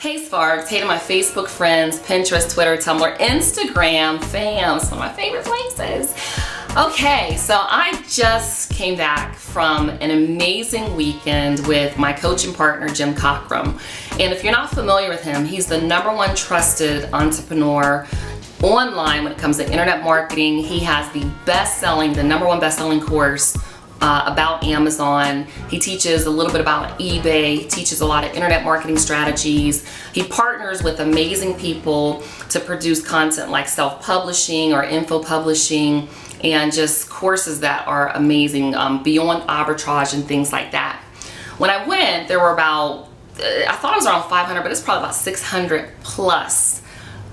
Hey Sparks, hey to my Facebook friends, Pinterest, Twitter, Tumblr, Instagram fam, some of my favorite places. Okay, so I just came back from an amazing weekend with my coach and partner, Jim Cockrum. And if you're not familiar with him, he's the #1 trusted entrepreneur online when it comes to internet marketing. He has the #1 best-selling course about Amazon. He teaches a little bit about eBay. He teaches a lot of internet marketing strategies. He partners with amazing people to produce content like self-publishing or info publishing and just courses that are amazing, beyond arbitrage and things like that. When I went, there were about, I thought it was around 500, but it's probably about 600 plus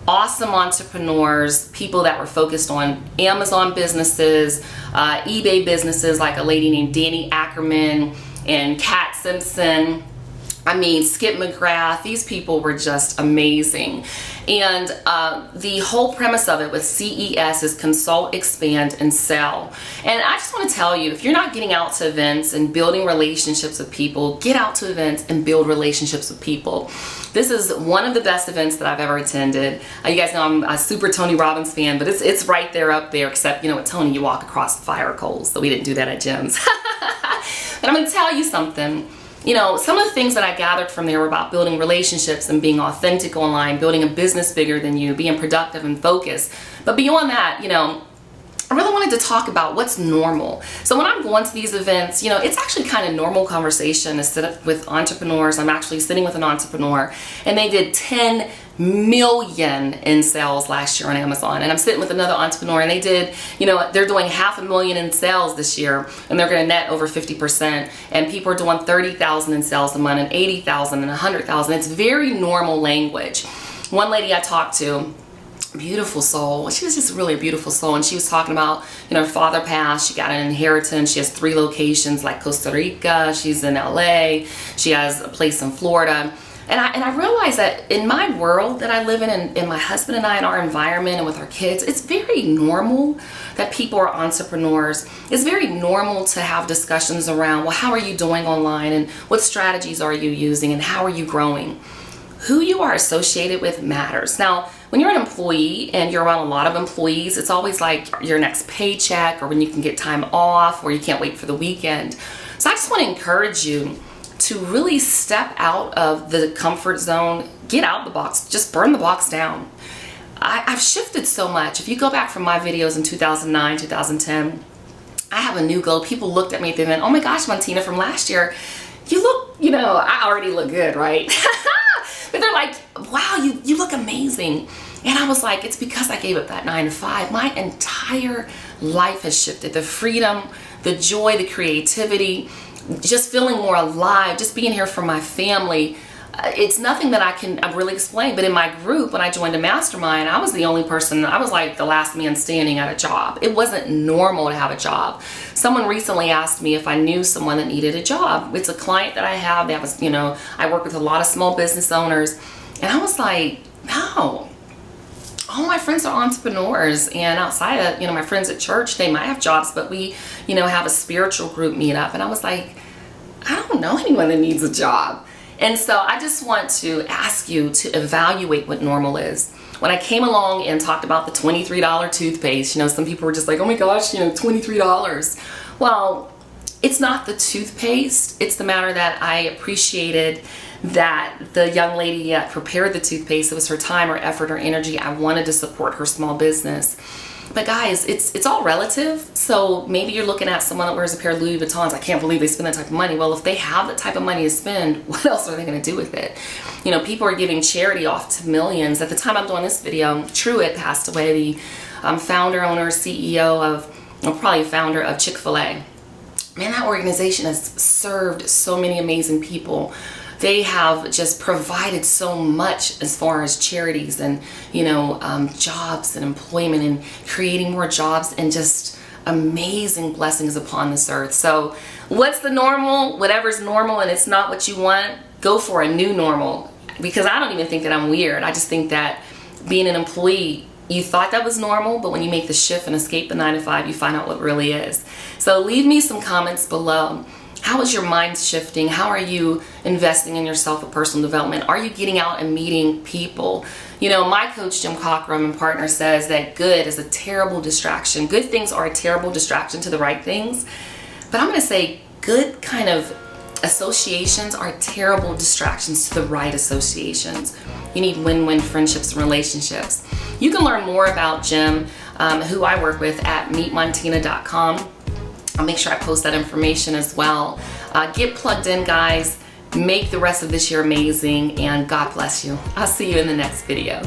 awesome entrepreneurs, people that were focused on Amazon businesses, eBay businesses, like a lady named Danny Ackerman and Kat Simpson. I mean, Skip McGrath. These people were just amazing. And the whole premise of it with CES is consult, expand, and sell. And I just want to tell you, if you're not getting out to events and building relationships with people, get out to events and build relationships with people. This is one of the best events that I've ever attended. You guys know I'm a super Tony Robbins fan, but it's right there up there, except, you know, with Tony, you walk across the fire coals, so we didn't do that at Jim's. But I'm going to tell you something. You know, some of the things that I gathered from there were about building relationships and being authentic online, building a business bigger than you, being productive and focused. But beyond that, you know, I really wanted to talk about what's normal. So when I'm going to these events, you know, it's actually kind of normal conversation to sit up with entrepreneurs. I'm actually sitting with an entrepreneur, and they did 10 million in sales last year on Amazon. And I'm sitting with another entrepreneur, and they did, you know, they're doing $500,000 in sales this year, and they're going to net over 50%. And people are doing 30,000 in sales a month, and 80,000 and 100,000. It's very normal language. One lady I talked to, beautiful soul. She was just really a beautiful soul, and she was talking about, you know, her father passed, she got an inheritance, she has 3 locations like Costa Rica, she's in LA, she has a place in Florida. And I realized that in my world that I live in, and my husband and I, in our environment and with our kids, it's very normal that people are entrepreneurs. It's very normal to have discussions around, well, how are you doing online, and what strategies are you using, and how are you growing? Who you are associated with matters. Now, when you're an employee and you're around a lot of employees, it's always like your next paycheck, or when you can get time off, or you can't wait for the weekend. So I just want to encourage you to really step out of the comfort zone, get out the box, just burn the box down. I've shifted so much. If you go back from my videos in 2009, 2010, I have a new glow. People looked at me at the event, oh my gosh, Montina, from last year, you look, you know, I already look good, right? But they're like, wow, you look amazing. And I was like, it's because I gave up that 9 to 5. My entire life has shifted. The freedom, the joy, the creativity, just feeling more alive, just being here for my family. It's nothing that I can really explain. But in my group, when I joined a mastermind, I was the only person, I was like the last man standing at a job. It wasn't normal to have a job. Someone recently asked me if I knew someone that needed a job. It's a client that I have. That was, you know, I work with a lot of small business owners. And I was like, no. All my friends are entrepreneurs, and outside of, you know, my friends at church, they might have jobs, but we, you know, have a spiritual group meet up. And I was like, I don't know anyone that needs a job. And so I just want to ask you to evaluate what normal is. When I came along and talked about the $23 toothpaste, you know, some people were just like, oh my gosh, you know, $23. Well, it's not the toothpaste. It's the matter that I appreciated that the young lady that prepared the toothpaste, it was her time, her effort, her energy. I wanted to support her small business. But guys, it's all relative. So maybe you're looking at someone that wears a pair of Louis Vuittons. I can't believe they spend that type of money. Well, if they have that type of money to spend, what else are they going to do with it? You know, people are giving charity off to millions. At the time I'm doing this video, Truett passed away, the founder, owner, CEO of, well, probably founder of Chick-fil-A. Man, that organization has served so many amazing people. They have just provided so much as far as charities and, you know, jobs and employment and creating more jobs and just amazing blessings upon this earth. So what's the normal? Whatever's normal and it's not what you want, go for a new normal. Because I don't even think that I'm weird. I just think that being an employee, you thought that was normal, but when you make the shift and escape the 9 to 5, you find out what really is. So leave me some comments below. How is your mind shifting? How are you investing in yourself for personal development? Are you getting out and meeting people? You know, my coach, Jim Cockrum, and partner, says that good is a terrible distraction. Good things are a terrible distraction to the right things. But I'm going to say good kind of associations are terrible distractions to the right associations. You need win-win friendships and relationships. You can learn more about Jim, who I work with, at meetmontina.com. I'll make sure I post that information as well. Get plugged in, guys. Make the rest of this year amazing, and God bless you. I'll see you in the next video.